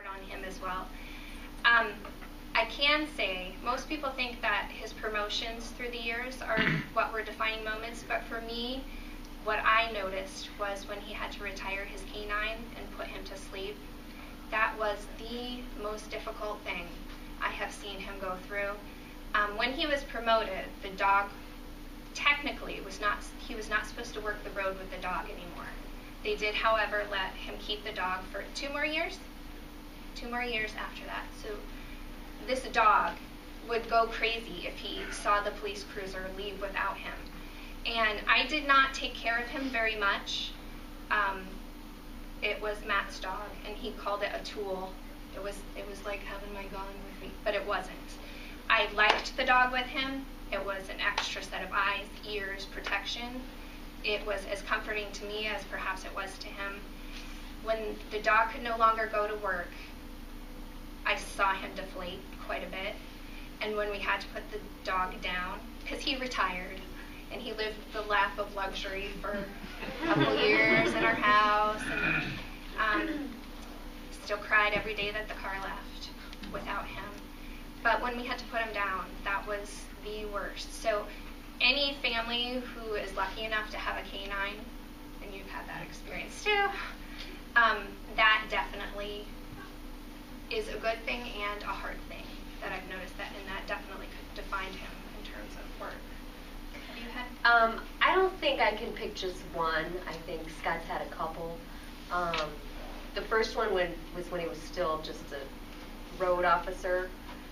on him as well. I can say most people think that his promotions through the years are what were defining moments, but for me, what I noticed was when he had to retire his canine and put him to sleep. That was the most difficult thing I have seen him go through. When he was promoted, the dog technically he was not supposed to work the road with the dog anymore. They did, however, let him keep the dog for 2 more years. 2 more years after that. So this dog would go crazy if he saw the police cruiser leave without him. And I did not take care of him very much. It was Matt's dog, and he called it a tool. It was like having my gun with me, but it wasn't. I liked the dog with him. It was an extra set of eyes, ears, protection. It was as comforting to me as perhaps it was to him. When the dog could no longer go to work, I saw him deflate quite a bit. And when we had to put the dog down, because he retired, and he lived the life of luxury for a couple years in our house, and still cried every day that the car left without him. But when we had to put him down, that was the worst. So any family who is lucky enough to have a canine, and you've had that experience too, that definitely is a good thing and a hard thing that I've noticed that, and that definitely could define him in terms of work. Have you had? I don't think I can pick just one. I think Scott's had a couple. The first one was when he was still just a road officer.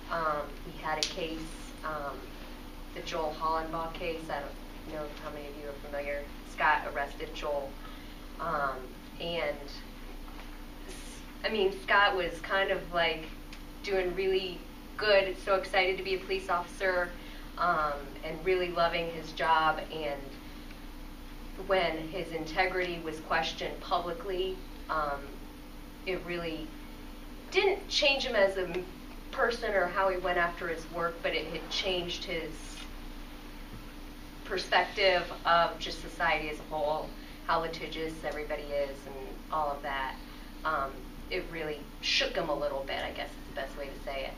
He had a case, the Joel Hollenbaugh case. I don't know how many of you are familiar. Scott arrested Joel. And I mean, Scott was kind of like doing really good, so excited to be a police officer, and really loving his job. And when his integrity was questioned publicly, it really didn't change him as a person or how he went after his work, but it had changed his perspective of just society as a whole, how litigious everybody is and all of that. It really shook him a little bit, I guess is the best way to say it.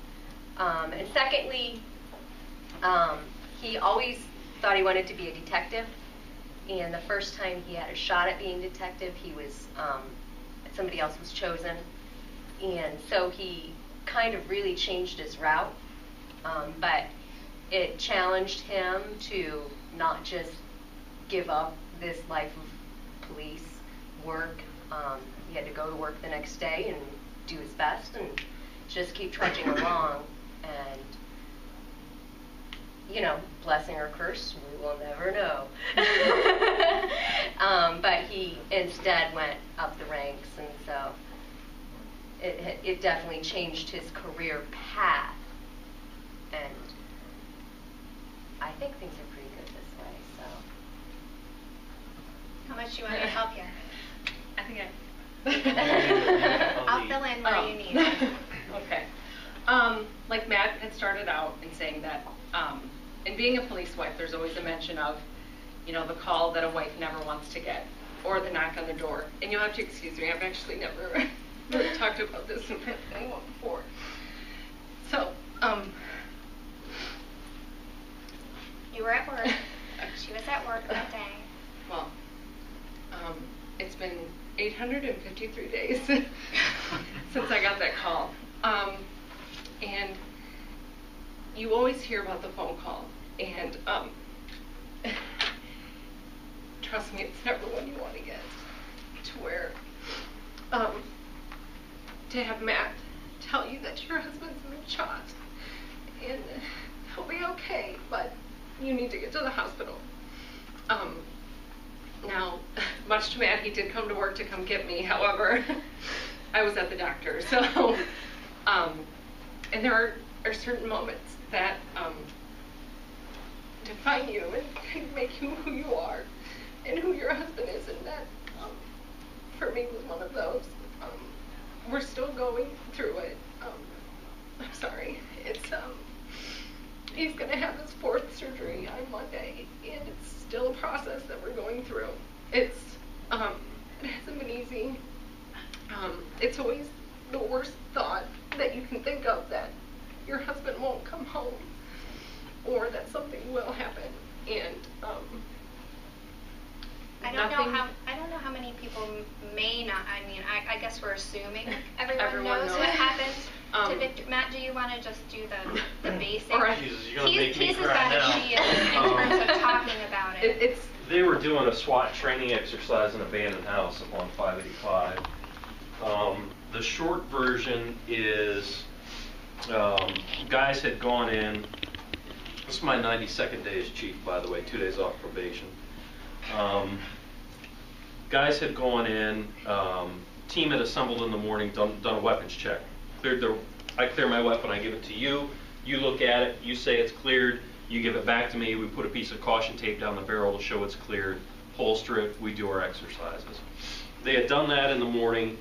And secondly, he always thought he wanted to be a detective, and the first time he had a shot at being a detective, he was, somebody else was chosen, and so he kind of really changed his route, but it challenged him to not just give up this life of police work. He had to go to work the next day and do his best and just keep trudging along. And, you know, blessing or curse, we will never know. But he instead went up the ranks, and so it definitely changed his career path. And I think things are pretty good this way, so. How much do you want me to help you? I think I'll fill in where you need it. Okay. Like Matt had started out in saying that in being a police wife, there's always a mention of, you know, the call that a wife never wants to get, or the knock on the door. And you'll have to excuse me, I've actually never really talked about this with anyone before. So, you were at work. She was at work that day. Well, it's been 853 days since I got that call. And you always hear about the phone call, and trust me, it's never one you want to get to where to have Matt tell you that your husband's been shot and he'll be okay, but you need to get to the hospital. Now, much to Matt, he did come to work to come get me. However, I was at the doctor. So, and there are certain moments that define you and can make you who you are and who your husband is, and that, for me, was one of those. We're still going through it. I'm sorry. It's he's going to have his 4th surgery on Monday, and it's still a process that we're going through. It's it hasn't been easy. It's always the worst thought that you can think of, that your husband won't come home or that something will happen. And I don't know how many people may not. I mean, I guess we're assuming everyone knows what happened to Victor. Matt, do you want to just do the basics? Jesus, you're gonna make me He's as cry bad now. as she is in terms of talking about it. They were doing a SWAT training exercise in an abandoned house up on 585. The short version is guys had gone in. This is my 92nd day as chief, by the way, 2 days off probation. Guys had gone in, team had assembled in the morning, done a weapons check. I clear my weapon, I give it to you, you look at it, you say it's cleared, you give it back to me, we put a piece of caution tape down the barrel to show it's cleared, holster it, we do our exercises. They had done that in the morning,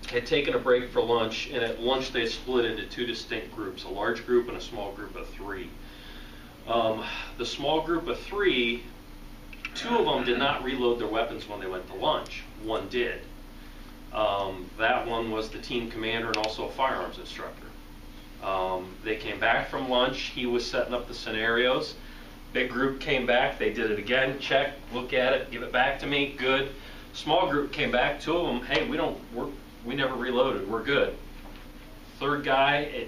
had taken a break for lunch, and at lunch they split into 2 distinct groups, a large group and a small group of 3. The small group of 3, 2 of them did not reload their weapons when they went to lunch. 1 did. That one was the team commander and also a firearms instructor. They came back from lunch. He was setting up the scenarios. Big group came back. They did it again. Check, look at it, give it back to me. Good. Small group came back. 2 of them, hey, we never reloaded. We're good. 3rd guy,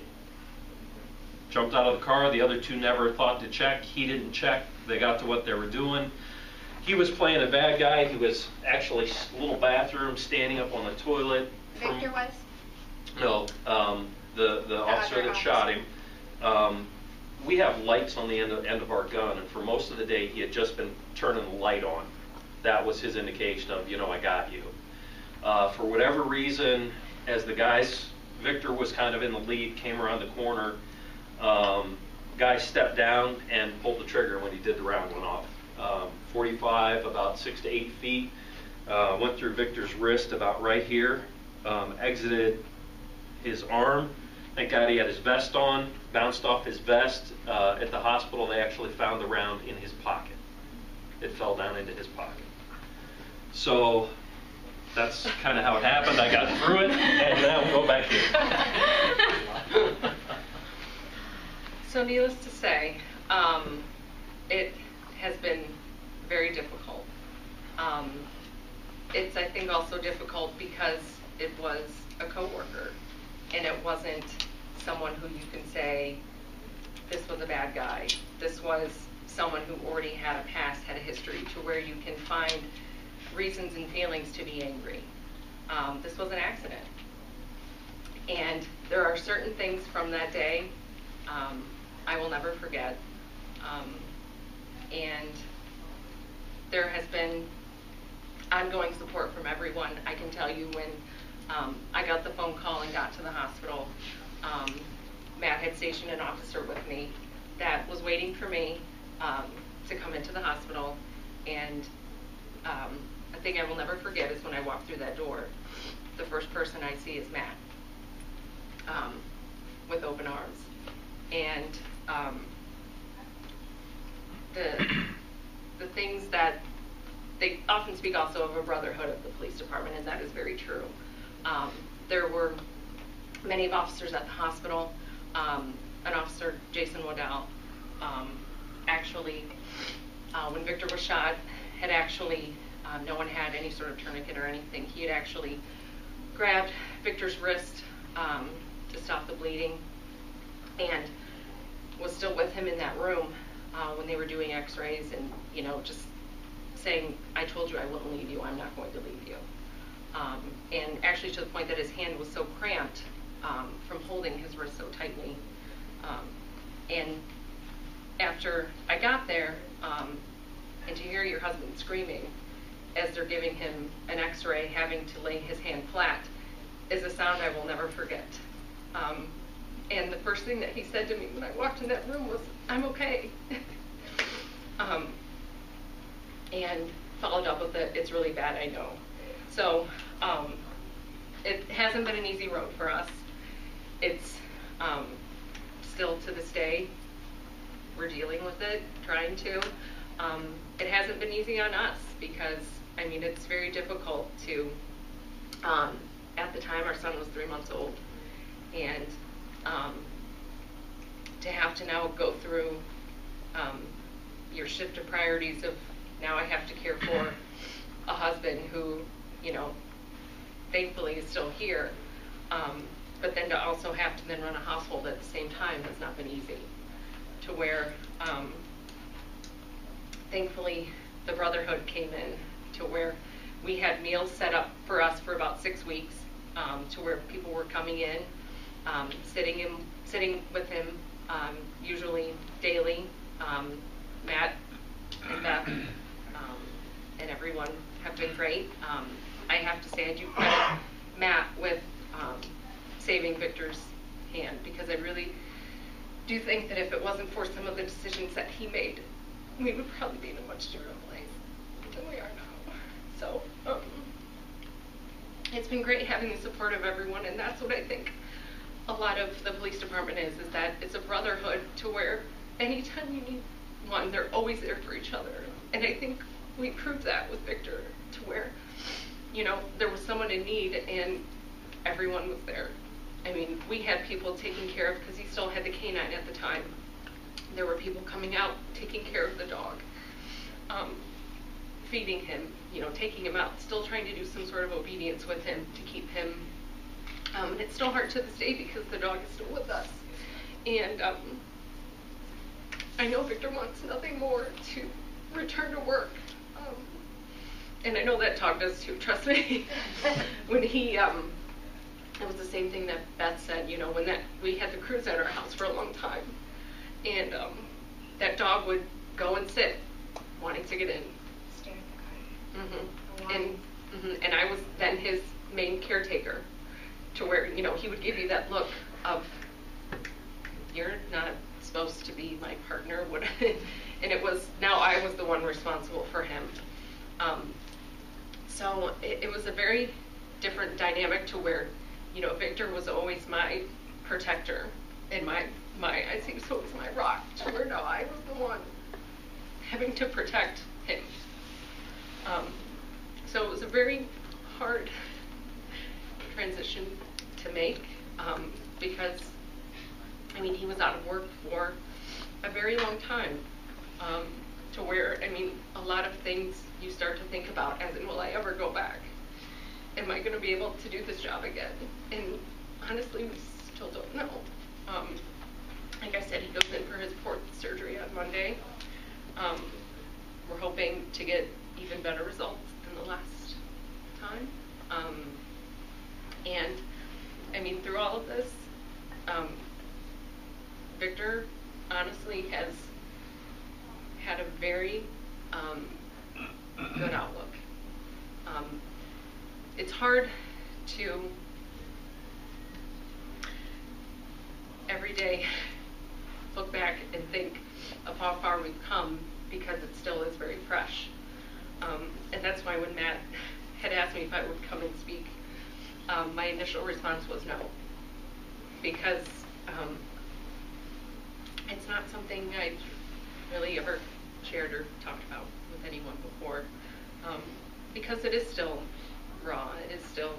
jumped out of the car. The other 2 never thought to check. He didn't check. They got to what they were doing. He was playing a bad guy. He was actually a little bathroom, standing up on the toilet. Victor was? No, the officer that shot him. We have lights on the end of our gun, and for most of the day he had just been turning the light on. That was his indication of, I got you. For whatever reason, as the guys, Victor was kind of in the lead, came around the corner. Guy stepped down and pulled the trigger when he did the round went off. 45, about 6 to 8 feet, went through Victor's wrist about right here, exited his arm. Thank God he had his vest on, bounced off his vest. At the hospital they actually found the round in his pocket. It fell down into his pocket. So that's kind of how it happened. I got through it, and now we'll go back here. So needless to say, it has been very difficult. It's, I think, also difficult because it was a coworker, and it wasn't someone who you can say, this was a bad guy. This was someone who already had a past, had a history, to where you can find reasons and feelings to be angry. This was an accident. And there are certain things from that day I will never forget. And there has been ongoing support from everyone. I can tell you when I got the phone call and got to the hospital, Matt had stationed an officer with me that was waiting for me to come into the hospital. And a thing I will never forget is when I walked through that door, the first person I see is Matt with open arms. And the things that they often speak also of a brotherhood of the police department, and that is very true. There were many officers at the hospital. An officer, Jason Waddell, actually, when Victor was shot, had actually, no one had any sort of tourniquet or anything. He had actually grabbed Victor's wrist to stop the bleeding, and was still with him in that room when they were doing x-rays, and just saying, I told you I wouldn't leave you, I'm not going to leave you. And actually to the point that his hand was so cramped from holding his wrist so tightly. And after I got there, and to hear your husband screaming as they're giving him an x-ray, having to lay his hand flat, is a sound I will never forget. And the first thing that he said to me when I walked in that room was, I'm okay. And followed up with it, it's really bad, I know. So it hasn't been an easy road for us. It's still to this day, we're dealing with it, trying to. It hasn't been easy on us because, it's very difficult to, at the time, our son was 3 months old. And to have to now go through your shift of priorities of now I have to care for a husband who, you know, thankfully is still here, but then to also have to then run a household at the same time has not been easy. To where, thankfully, the Brotherhood came in to where we had meals set up for us for about 6 weeks, to where people were coming in, sitting with him, usually daily. Matt and Beth and everyone have been great. I have to say I do credit Matt with saving Victor's hand, because I really do think that if it wasn't for some of the decisions that he made, we would probably be in a much different place than we are now. So it's been great having the support of everyone, and that's what I think a lot of the police department is that it's a brotherhood to where anytime you need one, they're always there for each other. And I think we proved that with Victor, to where, you know, there was someone in need and everyone was there. I mean, we had people taking care of, because he still had the canine at the time. There were people coming out, taking care of the dog, feeding him, you know, taking him out, still trying to do some sort of obedience with him to keep him. And it's still hard to this day because the dog is still with us. And I know Victor wants nothing more to return to work. And I know that dog does too, trust me. When he, it was the same thing that Beth said, you know, when we had the crews at our house for a long time. And that dog would go and sit, wanting to get in. Stare at the car. Mm-hmm. And I was then his main caretaker, to where, you know, he would give you that look of, you're not supposed to be my partner. And it was, now I was the one responsible for him. So it was a very different dynamic, to where, you know, Victor was always my protector and my I think so it was my rock, to where now I was the one having to protect him. So it was a very hard transition to make, because, I mean, he was out of work for a very long time, to where, I mean, a lot of things you start to think about, as in, will I ever go back? Am I going to be able to do this job again? And honestly, we still don't know. Like I said, he goes in for his 4th surgery on Monday. We're hoping to get even better results than the last time. And, I mean, through all of this, Victor honestly has had a very good outlook. It's hard to every day look back and think of how far we've come, because it still is very fresh. And that's why when Matt had asked me if I would come and speak, my initial response was no, because it's not something I've really ever shared or talked about with anyone before, because it is still raw. It is still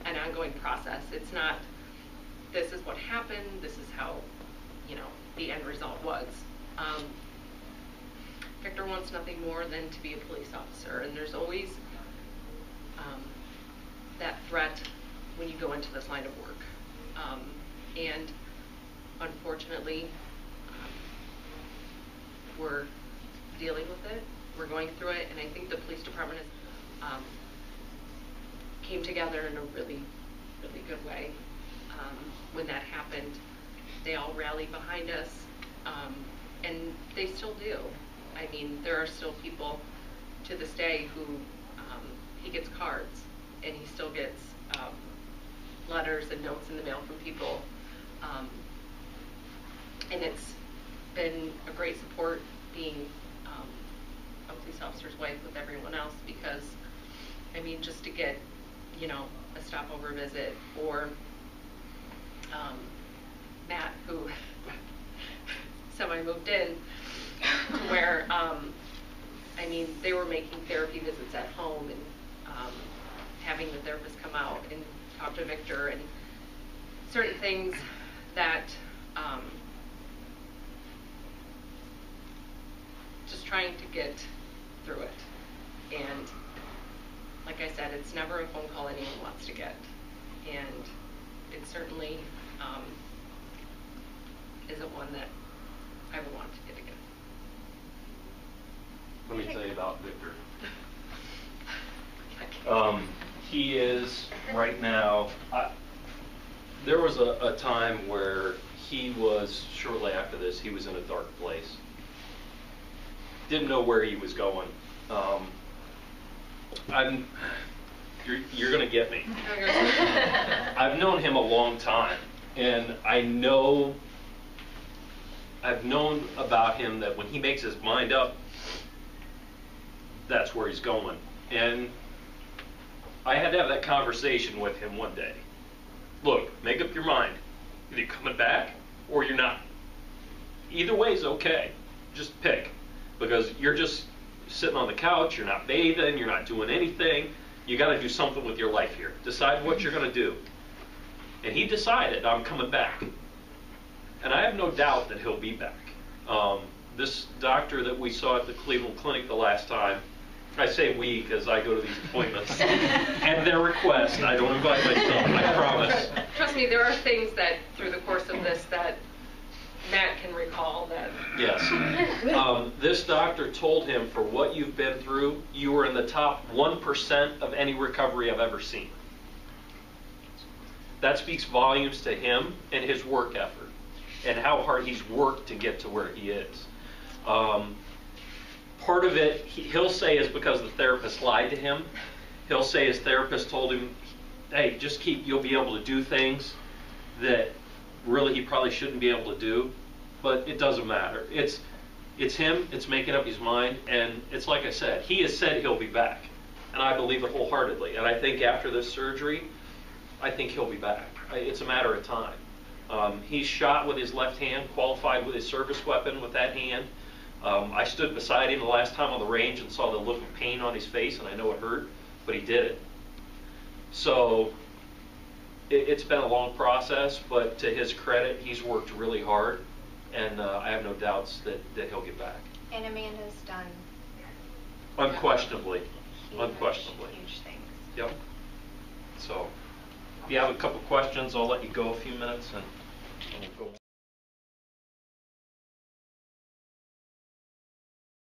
an ongoing process. It's not, this is what happened, this is how, you know, the end result was. Victor wants nothing more than to be a police officer, and there's always that threat when you go into this line of work. And unfortunately, we're dealing with it, we're going through it, and I think the police department has came together in a really, really good way. When that happened, they all rallied behind us, and they still do. I mean, there are still people to this day who, he gets cards, and he still gets letters and notes in the mail from people, and it's been a great support being a police officer's wife with everyone else, because, I mean, just to get, you know, a stopover visit, or Matt, who semi-moved in, to where, I mean, they were making therapy visits at home, and having the therapist come out, and talked to Victor, and certain things that just trying to get through it. And like I said, it's never a phone call anyone wants to get, and it certainly isn't one that I would want to get again. Let me tell you about Victor. He is right now. There was a time where he was, shortly after this, he was in a dark place. Didn't know where he was going. You're going to get me. I've known him a long time, and I've known about him that when he makes his mind up, that's where he's going. And I had to have that conversation with him one day. Look, make up your mind. Either you're coming back or you're not. Either way is okay. Just pick. Because you're just sitting on the couch, you're not bathing, you're not doing anything. You got to do something with your life here. Decide what you're going to do. And he decided, I'm coming back. And I have no doubt that he'll be back. This doctor that we saw at the Cleveland Clinic the last time, I say we because I go to these appointments at their request. I don't invite myself, I promise. Trust me, there are things that through the course of this that Matt can recall that. Yes. This doctor told him, for what you've been through, you were in the top 1% of any recovery I've ever seen. That speaks volumes to him and his work effort and how hard he's worked to get to where he is. Part of it, he'll say, is because the therapist lied to him. He'll say his therapist told him, hey, just you'll be able to do things that really he probably shouldn't be able to do. But it doesn't matter. It's him. It's making up his mind. And it's like I said, he has said he'll be back. And I believe it wholeheartedly. And I think after this surgery, I think he'll be back. It's a matter of time. He's shot with his left hand, qualified with his service weapon with that hand. I stood beside him the last time on the range and saw the look of pain on his face, and I know it hurt, but he did it. So it's been a long process, but to his credit, he's worked really hard, and I have no doubts that he'll get back. And Amanda's done Unquestionably. huge, Unquestionably. huge things. Yep. So if you have a couple questions, I'll let you go a few minutes and we'll go on.